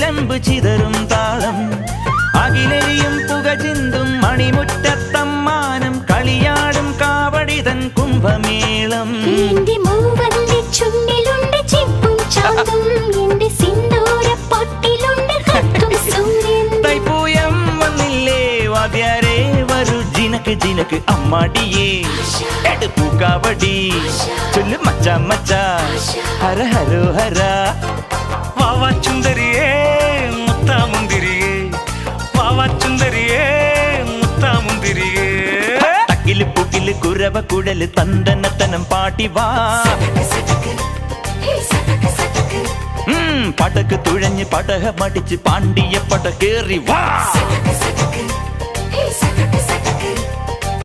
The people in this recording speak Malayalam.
ചിലമ്പ് ചിതറും താളം അകിലെരിയും പുക ചിന്തും മണിമുറ്റത്തമ്മാനം കളിയാടും കാവടിതൻ കുംഭമേളം തൈപ്പൂയം വന്നില്ലേ വാദ്യാരേ വരൂ ജിനക്ക് ജിനക്ക് അമ്മാടിയേ എടുപ്പൂ കാവടി ചൊല്ലു മച്ചാ മച്ചാ ഹര ഹരോ ഹര വാവാ ചുന്ദരിയേ മുത്താ മുന്തിരിയേ വാവാ ചുന്ദരിയേ മുത്താ മുന്തിരിയേ തക്കില് പുകില് കുരവ കുഴല് തന്തനത്തനം പാട്ടി വാ പടക്ക് തുഴഞ്ഞ് പടക മടിച്ച് പാണ്ടിയ പട കേറി വാ